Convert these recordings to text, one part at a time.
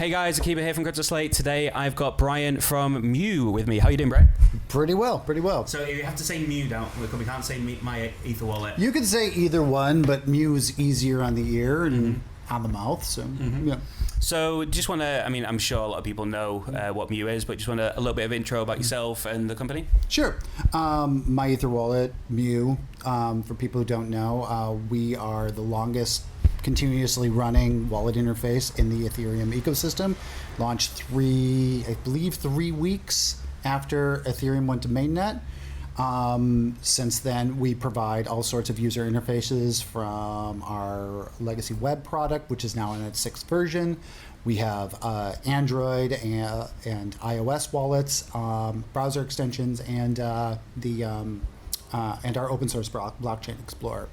Hey guys, Akiba here from CryptoSlate. Today I've got Brian from MEW with me. How you doing, Brian? Pretty well, pretty well. So you have to say MEW down, because we can't say MyEtherWallet. You could say either one, but MEW is easier on the ear and on the mouth, so yeah. So just want to, I'm sure a lot of people know what MEW is, but just want a little bit of intro about yourself and the company? Sure. MyEtherWallet, MEW, for people who don't know, we are the longest continuously running wallet interface in the Ethereum ecosystem. Launched 3 weeks after Ethereum went to mainnet. Since then, we provide all sorts of user interfaces from our legacy web product, which is now in its 6th version. We have Android and iOS wallets, browser extensions, and our open source blockchain explorer.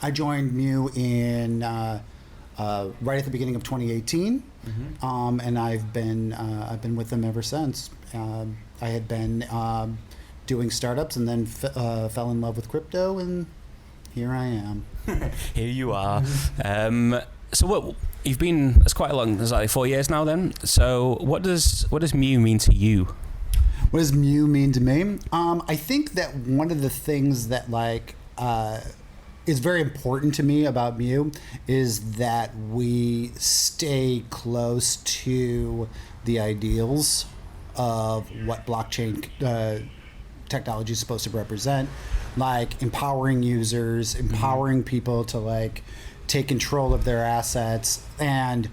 I joined MEW in right at the beginning of 2018, and I've been with them ever since. I had been doing startups and then fell in love with crypto, and here I am. Here you are. So what you've been? It's quite a long. It's like 4 years now. Then, so what does MEW mean to you? What does MEW mean to me? I think that one of the things that is very important to me about MEW is that we stay close to the ideals of what blockchain technology is supposed to represent, like empowering users, empowering people to take control of their assets, and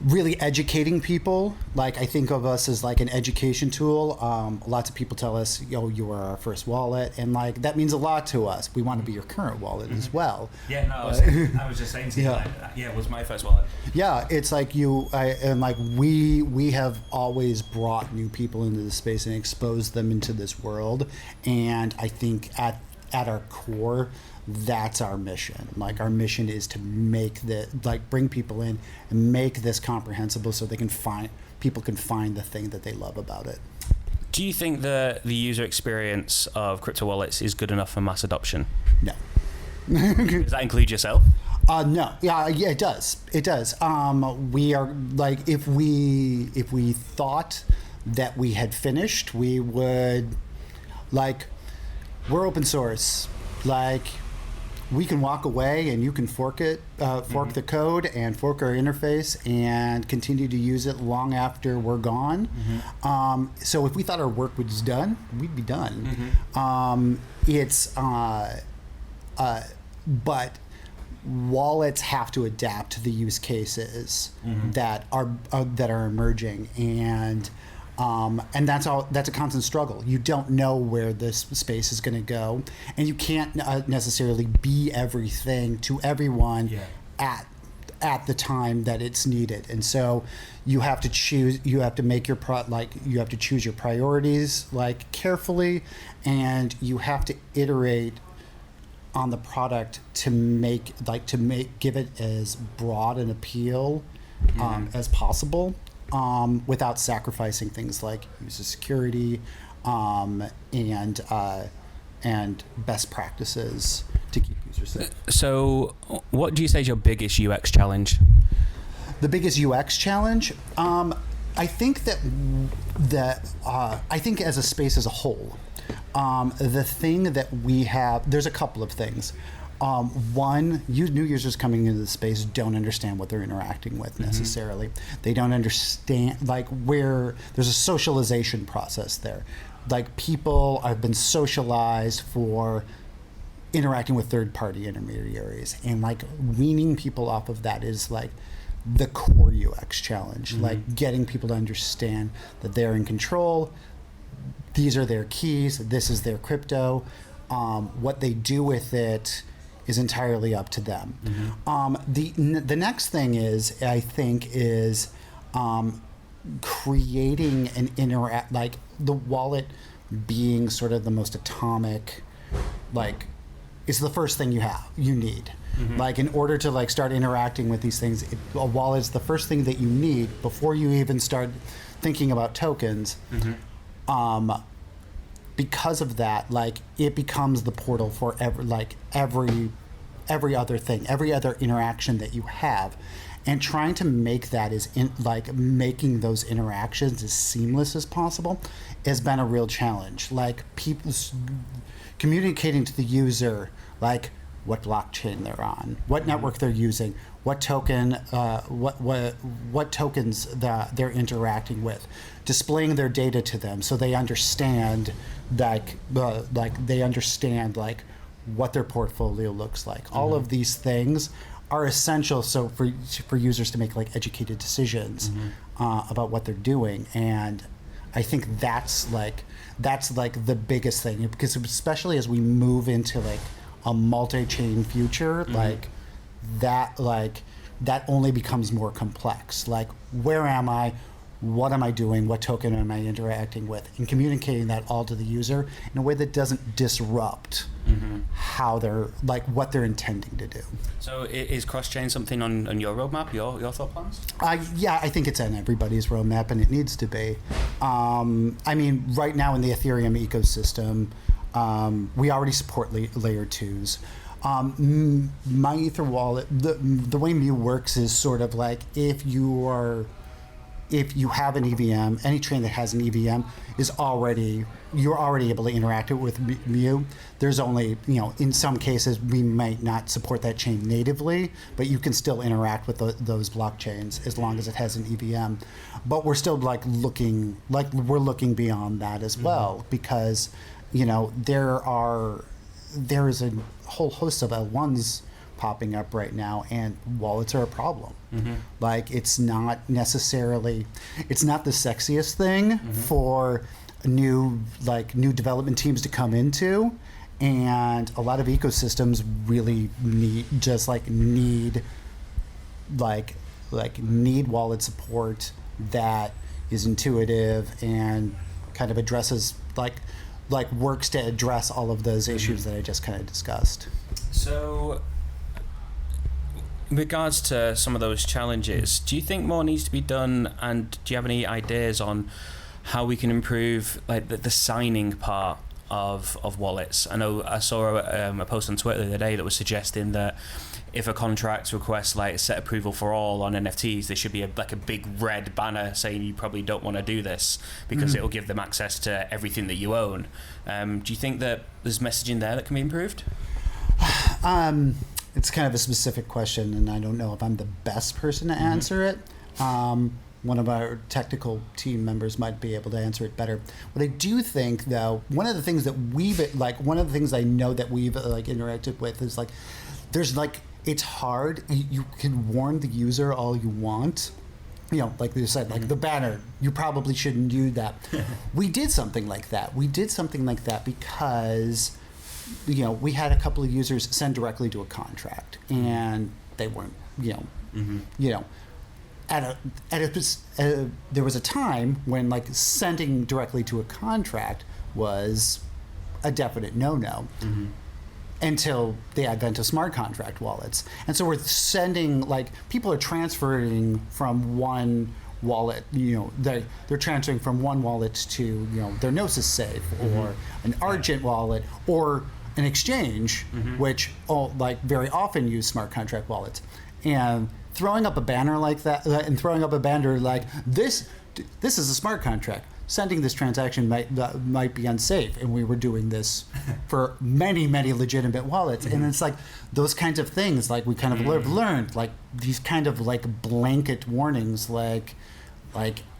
really educating people. I think of us as an education tool. Lots of people tell us, you are our first wallet, and that means a lot to us. We want to be your current wallet as well. Yeah, no, I was just saying to you, it was my first wallet. Yeah, it's we have always brought new people into the space and exposed them into this world, and I think at our core, that's our mission. Our mission is to make bring people in and make this comprehensible so people can find the thing that they love about it. Do you think the user experience of crypto wallets is good enough for mass adoption? No. Does that include yourself? No. Yeah, it does. It does. We are if we thought that we had finished, we would we're open source. We can walk away and you can fork the code and fork our interface and continue to use it long after we're gone. So if we thought our work was done, we'd be done. But wallets have to adapt to the use cases that are emerging, and that's a constant struggle. You don't know where this space is going to go, and you can't necessarily be everything to everyone at the time that it's needed. And so you have to choose. You have to make your you have to choose your priorities carefully, and you have to iterate on the product to give it as broad an appeal as possible. Without sacrificing things like user security and best practices to keep users safe. So what do you say is your biggest UX challenge? The biggest UX challenge? I think I think as a space as a whole, the thing that we have, there's a couple of things. One, new users coming into the space don't understand what they're interacting with necessarily. They don't understand where there's a socialization process there. People have been socialized for interacting with third-party intermediaries, and weaning people off of that is the core UX challenge. Getting people to understand that they're in control. These are their keys. This is their crypto. What they do with it is entirely up to them. The next thing is creating an the wallet being sort of the most atomic, it's the first thing you need. In order to start interacting with these things, a wallet is the first thing that you need before you even start thinking about tokens. Because of that, it becomes the portal for every other thing, every other interaction that you have. and trying to make that making those interactions as seamless as possible has been a real challenge. Like people communicating to the user, like what blockchain they're on, what network they're using, what token, what tokens they're interacting with, displaying their data to them so they understand what their portfolio looks like. All of these things are essential so for users to make like educated decisions about what they're doing. And I think that's the biggest thing, because especially as we move into like a multi-chain future, that only becomes more complex. Like, where am I? What am I doing? What token am I interacting with? And communicating that all to the user in a way that doesn't disrupt how they're what they're intending to do. So is Crosschain something on your roadmap, your thought plans? Yeah, I think it's on everybody's roadmap, and it needs to be. I mean, right now in the Ethereum ecosystem, we already support layer 2s. MyEtherWallet, the way MEW works is sort of like if you have an EVM, any chain that has an EVM you're already able to interact with MEW. There's only, in some cases we might not support that chain natively, but you can still interact with those blockchains as long as it has an EVM. But we're still looking beyond that as well, because there is a whole host of L1s popping up right now, and wallets are a problem. It's not the sexiest thing for new development teams to come into, and a lot of ecosystems really need wallet support that is intuitive and kind of addresses works to address all of those issues that I just kind of discussed. So in regards to some of those challenges, do you think more needs to be done, and do you have any ideas on how we can improve the signing part of wallets? I know I saw a post on Twitter the other day that was suggesting that if a contract requests a set approval for all on NFTs, there should be a big red banner saying you probably don't want to do this because it will give them access to everything that you own. Do you think that there's messaging there that can be improved? It's kind of a specific question, and I don't know if I'm the best person to answer it. One of our technical team members might be able to answer it better. What I do think, though, one of the things I know that we've interacted with is it's hard. You can warn the user all you want. Like they said, the banner, you probably shouldn't do that. We did something like that. Because we had a couple of users send directly to a contract, and they weren't, there was a time when sending directly to a contract was a definite no-no. Until the advent of smart contract wallets. And so we're sending, people are transferring from one wallet, they're transferring from one wallet to, their Gnosis safe or an Argent wallet or an exchange, which very often use smart contract wallets. And throwing up a banner like that, and throwing up a banner like this is a smart contract. Sending this transaction might be unsafe, and we were doing this for many legitimate wallets. And it's those kinds of things we kind of learned these kind of blanket warnings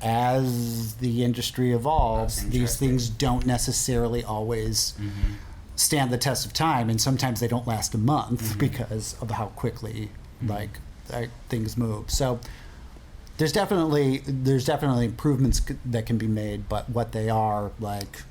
as the industry evolves, these things don't necessarily always stand the test of time, and sometimes they don't last a month because of how quickly things move. So there's definitely improvements that can be made, but what they are it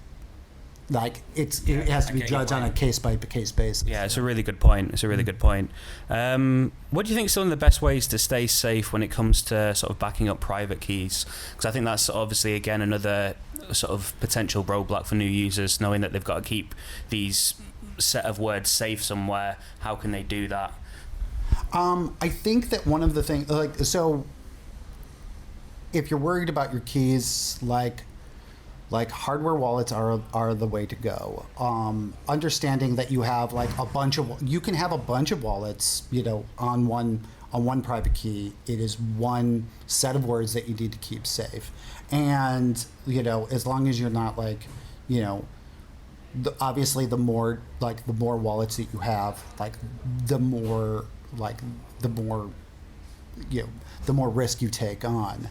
has to be judged on a case by case basis. Yeah, it's a really good point. What do you think are some of the best ways to stay safe when it comes to sort of backing up private keys? Because I think that's obviously again another sort of potential roadblock for new users, knowing that they've got to keep these set of words safe somewhere. How can they do that? I think that one of the things if you're worried about your keys, hardware wallets are the way to go. Understanding that you have you can have a bunch of wallets, on on one private key. It is one set of words that you need to keep safe. And, as long as you're not obviously the more wallets that you have, the more risk you take on.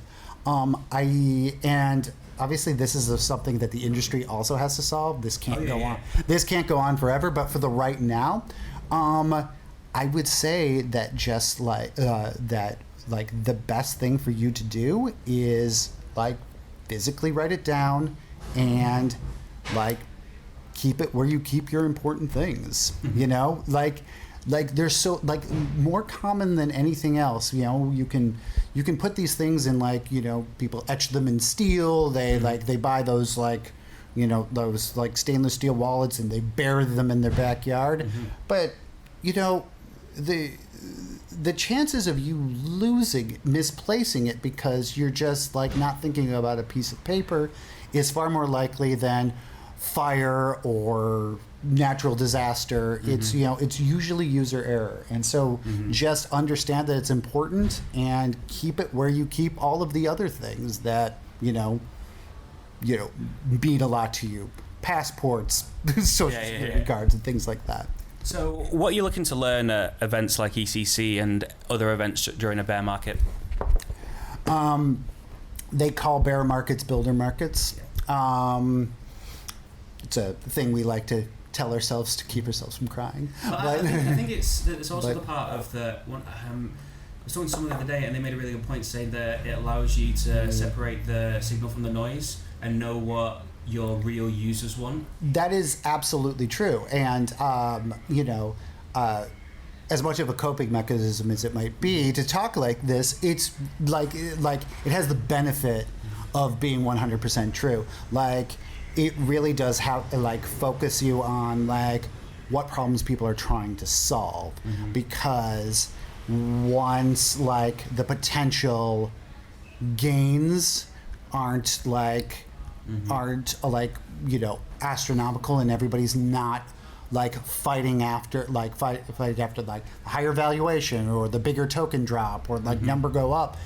And obviously this is something that the industry also has to solve. This can't go on. This can't go on forever, but for the right now, I would say that just the best thing for you to do is physically write it down and keep it where you keep your important things. They're so more common than anything else. You can put these things in people etch them in steel. They they buy those those stainless steel wallets and they bury them in their backyard. But the chances of you misplacing it because you're just not thinking about a piece of paper is far more likely than fire or natural disaster. It's it's usually user error, and so just understand that it's important and keep it where you keep all of the other things that mean a lot to you: passports, social security cards, and things like that. So, what are you looking to learn at events like ECC and other events during a bear market? They call bear markets builder markets. It's a thing we like to tell ourselves to keep ourselves from crying. But I think it's also the part of the one. I was talking to someone the other day, and they made a really good point, saying that it allows you to separate the signal from the noise and know what your real users want. That is absolutely true, and as much of a coping mechanism as it might be to talk like this, it's like it has the benefit of being 100% true. It really does have focus you on what problems people are trying to solve, because once the potential gains aren't astronomical, and everybody's not fighting after fight after higher valuation or the bigger token drop or number go up.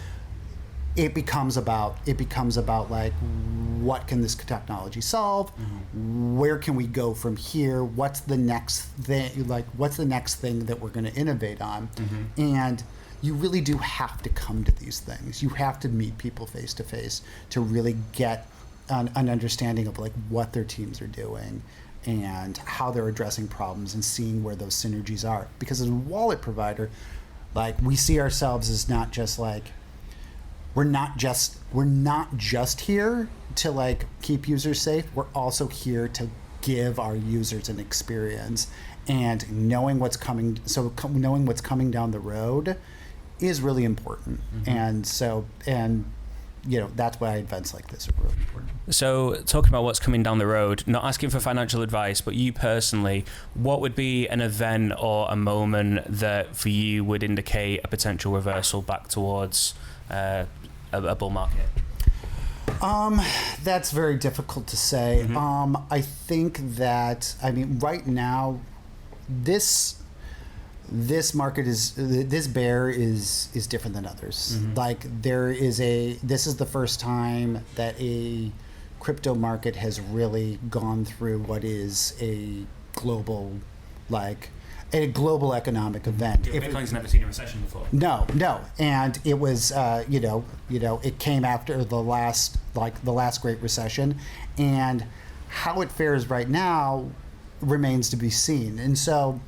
It becomes about what can this technology solve? Where can we go from here? What's the next thing? What's the next thing that we're going to innovate on? And you really do have to come to these things. You have to meet people face to face to really get an understanding of what their teams are doing and how they're addressing problems and seeing where those synergies are. Because as a wallet provider, we see ourselves as not just we're not just here to keep users safe. We're also here to give our users an experience, and knowing what's coming. So knowing what's coming down the road is really important. And so that's why events like this are really important. So talking about what's coming down the road, not asking for financial advice, but you personally, what would be an event or a moment that for you would indicate a potential reversal back towards a bull market? That's very difficult to say. I think that, right now, this market this bear is different than others. This is the first time that a crypto market has really gone through what is a global economic event. Bitcoin's never seen a recession before. No, and it was it came after the last Great Recession, and how it fares right now remains to be seen. And so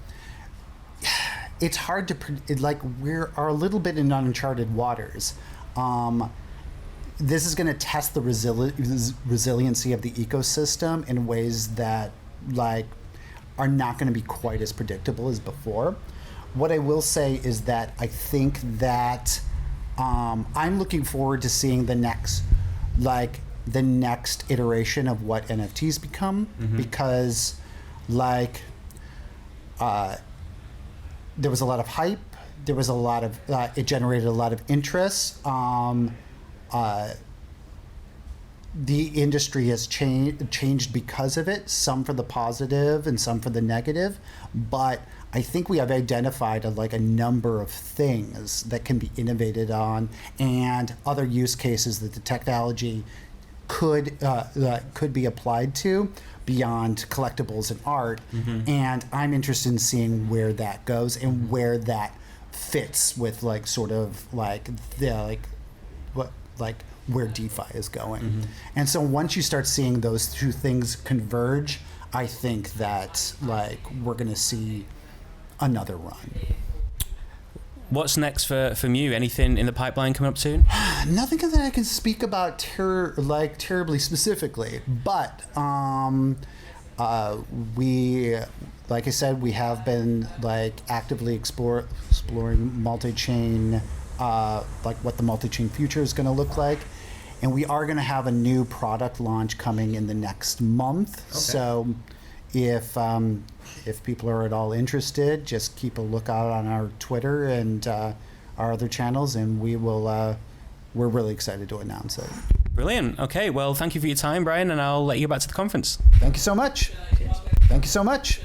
it's hard to we are a little bit in uncharted waters. This is going to test the resiliency of the ecosystem in ways that are not going to be quite as predictable as before. What I will say is that I think that I'm looking forward to seeing the next iteration of what NFTs become, because there was a lot of hype. There was a lot of it generated a lot of interest. the industry has changed because of it, some for the positive and some for the negative. But I think we have identified a number of things that can be innovated on, and other use cases that the technology could be applied to beyond collectibles and art. And I'm interested in seeing where that goes and where that fits with where DeFi is going. And so once you start seeing those two things converge, I think that we're going to see another run. What's next for MEW? Anything in the pipeline coming up soon? Nothing that I can speak about terribly specifically, but we, like I said, we have been actively exploring multi-chain, what the multi-chain future is going to look like. And we are going to have a new product launch coming in the next month. Okay. So if people are at all interested, just keep a lookout on our Twitter and our other channels, and we're really excited to announce it. Brilliant. Okay, well, thank you for your time, Brian, and I'll let you get back to the conference. Thank you so much. Thank you so much.